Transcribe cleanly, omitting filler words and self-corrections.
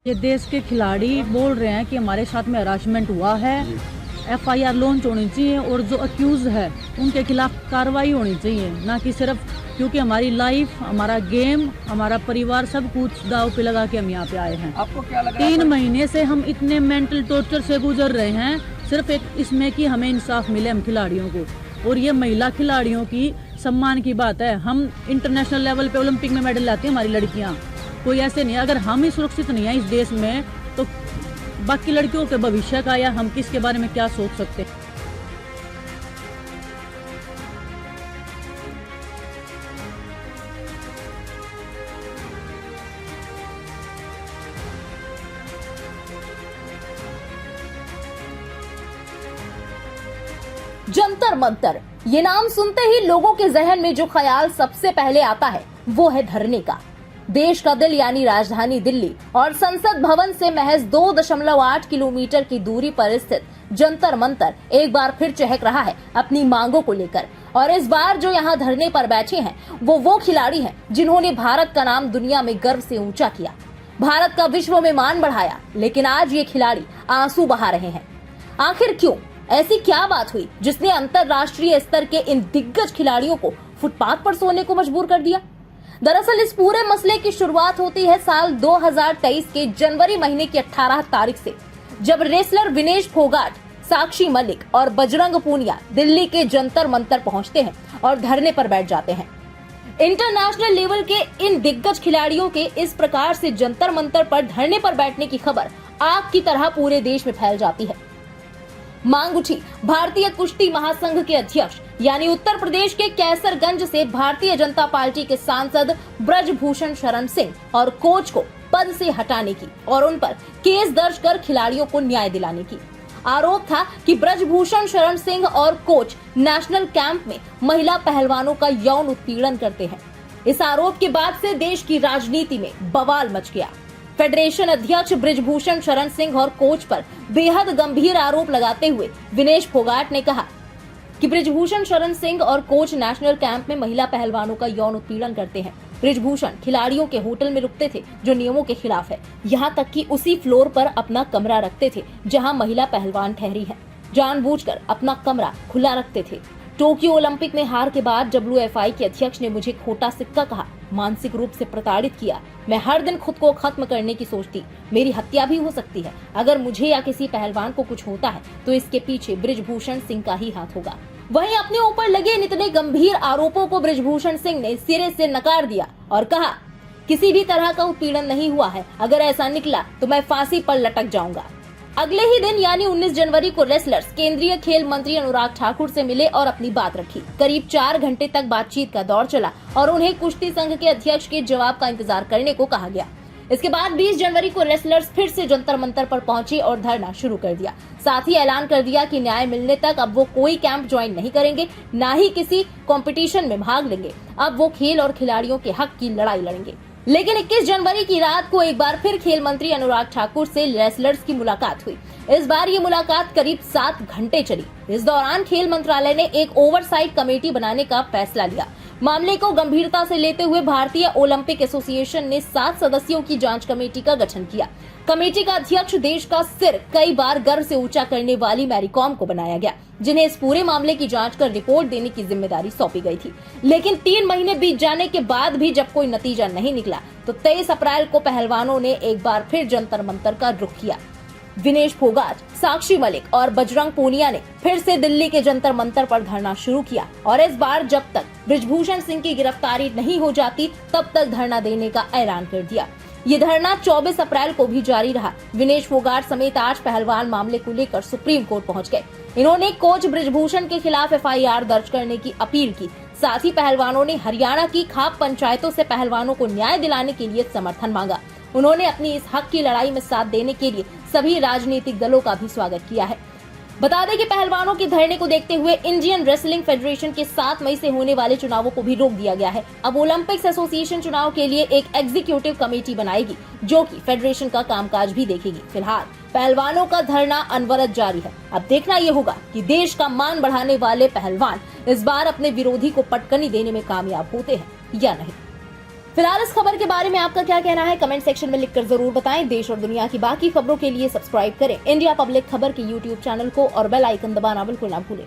ये देश के खिलाड़ी बोल रहे हैं कि हमारे साथ में हरासमेंट हुआ है, FIR लॉन्च होनी चाहिए और जो अक्यूज है उनके खिलाफ कार्रवाई होनी चाहिए, ना कि सिर्फ क्योंकि हमारी लाइफ, हमारा गेम, हमारा परिवार सब कुछ दाव पे लगा के हम यहाँ पे आए हैं। आपको क्या लग रहा है? 3 महीने से हम इतने मेंटल टॉर्चर से गुजर रहे हैं, सिर्फ एक इसमें कि हमें इंसाफ मिले हम खिलाड़ियों को। और ये महिला खिलाड़ियों की सम्मान की बात है। हम इंटरनेशनल लेवल पे ओलंपिक में मेडल लाती हैं हमारी लड़कियां, कोई ऐसे नहीं है। अगर हम ही सुरक्षित नहीं है इस देश में तो बाकी लड़कियों के भविष्य का या हम किसके बारे में क्या सोच सकते हैं। जंतर मंतर, ये नाम सुनते ही लोगों के जहन में जो ख्याल सबसे पहले आता है वो है धरने का। देश का दिल यानी राजधानी दिल्ली और संसद भवन से महज 2.8 किलोमीटर की दूरी पर स्थित जंतर मंतर एक बार फिर चहक रहा है अपनी मांगों को लेकर। और इस बार जो यहाँ धरने पर बैठे हैं वो खिलाड़ी हैं जिन्होंने भारत का नाम दुनिया में गर्व से ऊंचा किया, भारत का विश्व में मान बढ़ाया। लेकिन आज ये खिलाड़ी आंसू बहा रहे हैं। आखिर क्यों? ऐसी क्या बात हुई जिसने अंतरराष्ट्रीय स्तर के इन दिग्गज खिलाड़ियों को फुटपाथ पर सोने को मजबूर कर दिया? दरअसल इस पूरे मसले की शुरुआत होती है साल 2023 के जनवरी महीने की 18 तारीख से, जब रेसलर विनेश फोगाट, साक्षी मलिक और बजरंग पूनिया दिल्ली के जंतर मंतर पहुंचते हैं और धरने पर बैठ जाते हैं। इंटरनेशनल लेवल के इन दिग्गज खिलाड़ियों के इस प्रकार से जंतर मंतर पर धरने पर बैठने की खबर आग की तरह पूरे देश में फैल जाती है। मांग उठी भारतीय कुश्ती महासंघ के अध्यक्ष यानी उत्तर प्रदेश के कैसरगंज से भारतीय जनता पार्टी के सांसद ब्रजभूषण शरण सिंह और कोच को पद से हटाने की और उन पर केस दर्ज कर खिलाड़ियों को न्याय दिलाने की। आरोप था कि ब्रजभूषण शरण सिंह और कोच नेशनल कैंप में महिला पहलवानों का यौन उत्पीड़न करते हैं। इस आरोप के बाद से देश की राजनीति में बवाल मच गया। फेडरेशन अध्यक्ष ब्रजभूषण शरण सिंह और कोच पर बेहद गंभीर आरोप लगाते हुए विनेश फोगाट ने कहा कि ब्रजभूषण शरण सिंह और कोच नेशनल कैंप में महिला पहलवानों का यौन उत्पीड़न करते हैं। ब्रजभूषण खिलाड़ियों के होटल में रुकते थे जो नियमों के खिलाफ है, यहाँ तक कि उसी फ्लोर पर अपना कमरा रखते थे जहाँ महिला पहलवान ठहरी है। जानबूझकर अपना कमरा खुला रखते थे। टोक्यो ओलंपिक में हार के बाद WFI के अध्यक्ष ने मुझे खोटा सिक्का कहा, मानसिक रूप से प्रताड़ित किया। मैं हर दिन खुद को खत्म करने की सोचती, मेरी हत्या भी हो सकती है। अगर मुझे या किसी पहलवान को कुछ होता है तो इसके पीछे ब्रजभूषण सिंह का ही हाथ होगा। वहीं अपने ऊपर लगे इन इतने गंभीर आरोपों को ब्रजभूषण सिंह ने सिरे से नकार दिया और कहा, किसी भी तरह का उत्पीड़न नहीं हुआ है, अगर ऐसा निकला तो मैं फांसी पर लटक जाऊंगा। अगले ही दिन यानी 19 जनवरी को रेसलर्स केंद्रीय खेल मंत्री अनुराग ठाकुर से मिले और अपनी बात रखी। करीब 4 घंटे तक बातचीत का दौर चला और उन्हें कुश्ती संघ के अध्यक्ष के जवाब का इंतजार करने को कहा गया। इसके बाद 20 जनवरी को रेसलर्स फिर से जंतर मंतर पर पहुंचे और धरना शुरू कर दिया। साथ ही ऐलान कर दिया कि न्याय मिलने तक अब वो कोई कैंप ज्वाइन नहीं करेंगे, न ही किसी कंपटीशन में भाग लेंगे। अब वो खेल और खिलाड़ियों के हक की लड़ाई लड़ेंगे। लेकिन 21 जनवरी की रात को एक बार फिर खेल मंत्री अनुराग ठाकुर से रेसलर्स की मुलाकात हुई। इस बार ये मुलाकात करीब 7 घंटे चली। इस दौरान खेल मंत्रालय ने एक ओवरसाइट कमेटी बनाने का फैसला लिया। मामले को गंभीरता से लेते हुए भारतीय ओलंपिक एसोसिएशन ने 7 सदस्यों की जांच कमेटी का गठन किया। कमेटी का अध्यक्ष देश का सिर कई बार गर्व से ऊंचा करने वाली मैरी कॉम को बनाया गया, जिन्हें इस पूरे मामले की जांच कर रिपोर्ट देने की जिम्मेदारी सौंपी गई थी। लेकिन 3 महीने बीत जाने के बाद भी जब कोई नतीजा नहीं निकला तो 23 अप्रैल को पहलवानों ने एक बार फिर जंतर मंतर का रुख किया। विनेश फोगाट, साक्षी मलिक और बजरंग पूनिया ने फिर से दिल्ली के जंतर मंतर पर धरना शुरू किया और इस बार जब तक ब्रजभूषण सिंह की गिरफ्तारी नहीं हो जाती तब तक धरना देने का ऐलान कर दिया। ये धरना 24 अप्रैल को भी जारी रहा। विनेश फोगाट समेत 8 पहलवान मामले को लेकर सुप्रीम कोर्ट पहुंच गए। इन्होंने कोच ब्रजभूषण के खिलाफ FIR दर्ज करने की अपील की। साथ ही पहलवानों ने हरियाणा की खाप पंचायतों से पहलवानों को न्याय दिलाने के लिए समर्थन मांगा। उन्होंने अपनी इस हक की लड़ाई में साथ देने के लिए सभी राजनीतिक दलों का भी स्वागत किया है। बता दें कि पहलवानों के धरने को देखते हुए इंडियन रेसलिंग फेडरेशन के 7 मई से होने वाले चुनावों को भी रोक दिया गया है। अब ओलंपिक्स एसोसिएशन चुनाव के लिए एक एग्जीक्यूटिव कमेटी बनाएगी जो कि फेडरेशन का कामकाज भी देखेगी। फिलहाल पहलवानों का धरना अनवरत जारी है। अब देखना ये होगा कि देश का मान बढ़ाने वाले पहलवान इस बार अपने विरोधी को पटकनी देने में कामयाब होते हैं या नहीं। फिलहाल इस खबर के बारे में आपका क्या कहना है कमेंट सेक्शन में लिखकर जरूर बताएं। देश और दुनिया की बाकी खबरों के लिए सब्सक्राइब करें इंडिया पब्लिक खबर के YouTube चैनल को और बेल आइकन दबाना बिल्कुल ना भूलें।